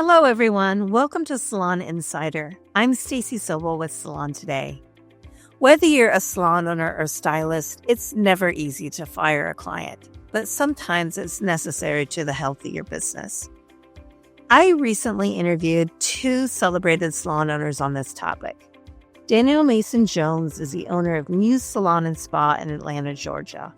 Hello, everyone. Welcome to Salon Insider. I'm Stacy Sobel with Salon Today. Whether you're a salon owner or stylist, it's never easy to fire a client, but sometimes it's necessary to the health of your business. I recently interviewed two celebrated salon owners on this topic. Daniel Mason Jones is the owner of Muse Salon and Spa in Atlanta, Georgia.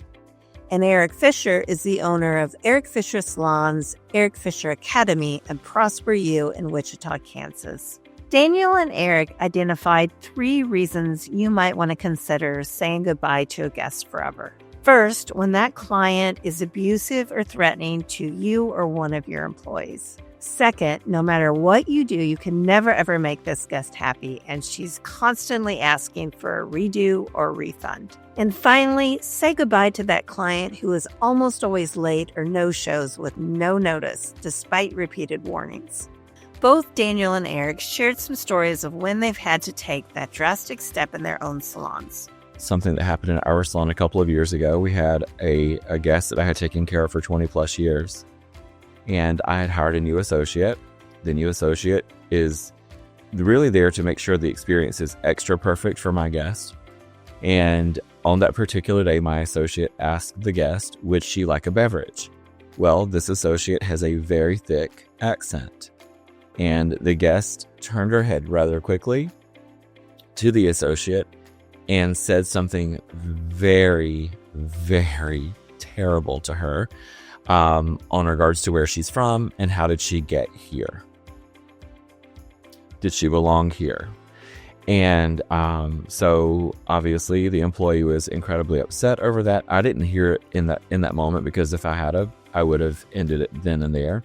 And Eric Fisher is the owner of Eric Fisher Salons, Eric Fisher Academy, and Prosper U in Wichita, Kansas. Daniel and Eric identified 3 reasons you might want to consider saying goodbye to a guest forever. First, when that client is abusive or threatening to you or one of your employees. Second, no matter what you do, you can never ever make this guest happy, and she's constantly asking for a redo or refund. And finally, say goodbye to that client who is almost always late or no-shows with no notice, despite repeated warnings. Both Daniel and Eric shared some stories of when they've had to take that drastic step in their own salons. Something that happened in our salon a couple of years ago. We had a guest that I had taken care of for 20 plus years. And I had hired a new associate. The new associate is really there to make sure the experience is extra perfect for my guest. And on that particular day, my associate asked the guest, would she like a beverage? Well, this associate has a very thick accent. And the guest turned her head rather quickly to the associate and said something very, very terrible to her. On regards to where she's from and how did she get here? Did she belong here? And so obviously the employee was incredibly upset over that. I didn't hear it in that moment because if I had I would have ended it then and there.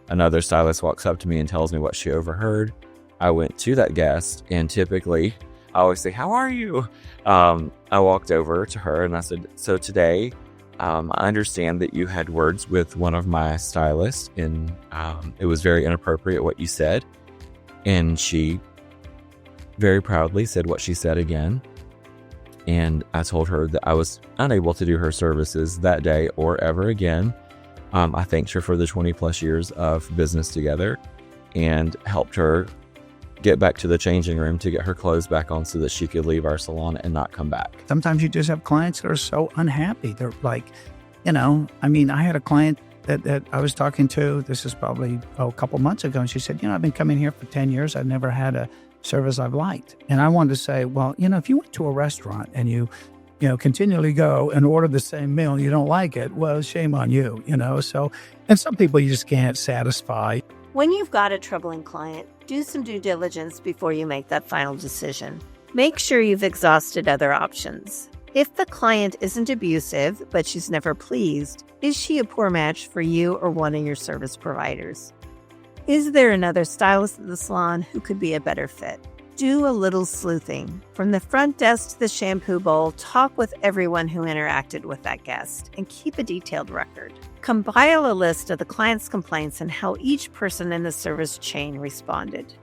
Another stylist walks up to me and tells me what she overheard. I went to that guest and typically I always say, "How are you?" I walked over to her and I said, "So today, I understand that you had words with one of my stylists and it was very inappropriate what you said." And she very proudly said what she said again. And I told her that I was unable to do her services that day or ever again. I thanked her for the 20 plus years of business together and helped her get back to the changing room to get her clothes back on so that she could leave our salon and not come back. Sometimes you just have clients that are so unhappy. They're like, I had a client that I was talking to, this is probably a couple months ago, and she said, I've been coming here for 10 years. I've never had a service I've liked. And I wanted to say, well, if you went to a restaurant and you continually go and order the same meal and you don't like it, well, shame on you, So, and some people you just can't satisfy. When you've got a troubling client, do some due diligence before you make that final decision. Make sure you've exhausted other options. If the client isn't abusive, but she's never pleased, is she a poor match for you or one of your service providers? Is there another stylist at the salon who could be a better fit? Do a little sleuthing. From the front desk to the shampoo bowl, talk with everyone who interacted with that guest and keep a detailed record. Compile a list of the client's complaints and how each person in the service chain responded.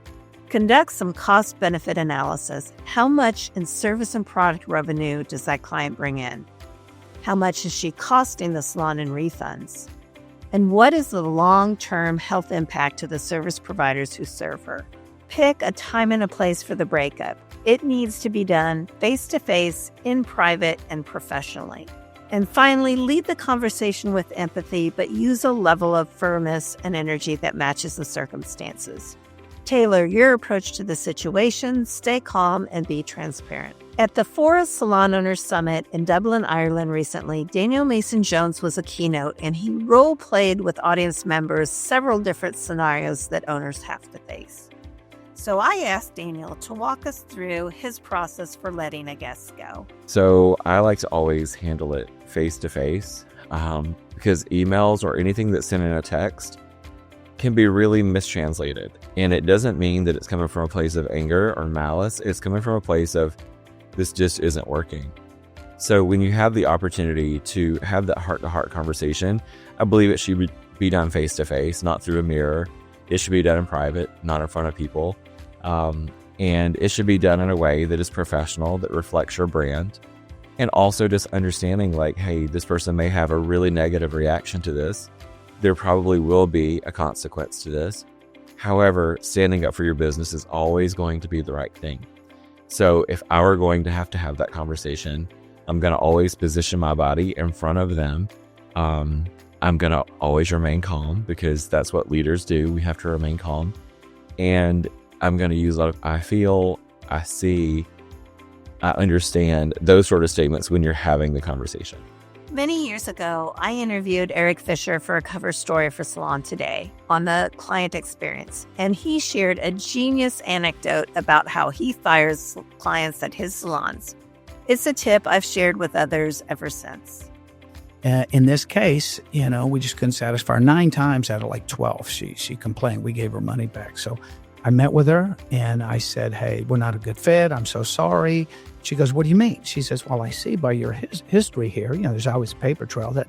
Conduct some cost-benefit analysis. How much in service and product revenue does that client bring in? How much is she costing the salon in refunds? And what is the long-term health impact to the service providers who serve her? Pick a time and a place for the breakup. It needs to be done face-to-face, in private, and professionally. And finally, lead the conversation with empathy, but use a level of firmness and energy that matches the circumstances. Tailor your approach to the situation, stay calm, and be transparent. At the Forest Salon Owners Summit in Dublin, Ireland recently, Daniel Mason Jones was a keynote, and he role-played with audience members several different scenarios that owners have to face. So I asked Daniel to walk us through his process for letting a guest go. So I like to always handle it face-to-face because emails or anything that's sent in a text can be really mistranslated. And it doesn't mean that it's coming from a place of anger or malice. It's coming from a place of this just isn't working. So when you have the opportunity to have that heart-to-heart conversation, I believe it should be done face-to-face, not through a mirror. It should be done in private, not in front of people. And it should be done in a way that is professional, that reflects your brand. And also just understanding like, hey, this person may have a really negative reaction to this. There probably will be a consequence to this. However, standing up for your business is always going to be the right thing. So if I were going to have that conversation, I'm going to always position my body in front of them. I'm going to always remain calm, because that's what leaders do. We have to remain calm. And I'm going to use a lot of I feel, I see, I understand, those sort of statements when you're having the conversation. Many years ago, I interviewed Eric Fisher for a cover story for Salon Today on the client experience, and he shared a genius anecdote about how he fires clients at his salons. It's a tip I've shared with others ever since. In this case, we just couldn't satisfy her. 9 times out of like 12, she complained. We gave her money back. So I met with her and I said, hey, we're not a good fit. I'm so sorry. She goes, what do you mean? She says, well, I see by your history here, there's always a paper trail that,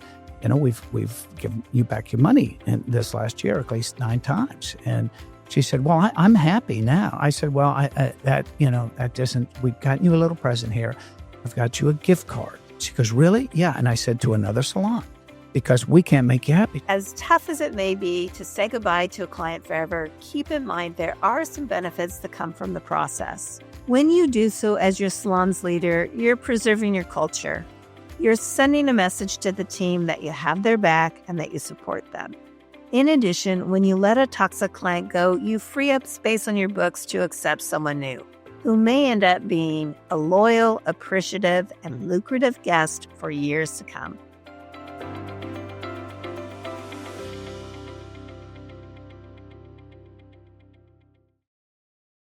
we've given you back your money in this last year, at least 9 times. And she said, well, I'm happy now. I said, well, that doesn't, we've gotten you a little present here. I've got you a gift card. She goes, really? Yeah. And I said, to another salon, because we can't make you happy. As tough as it may be to say goodbye to a client forever, keep in mind there are some benefits that come from the process. When you do so as your salon's leader, you're preserving your culture. You're sending a message to the team that you have their back and that you support them. In addition, when you let a toxic client go, you free up space on your books to accept someone new, who may end up being a loyal, appreciative, and lucrative guest for years to come.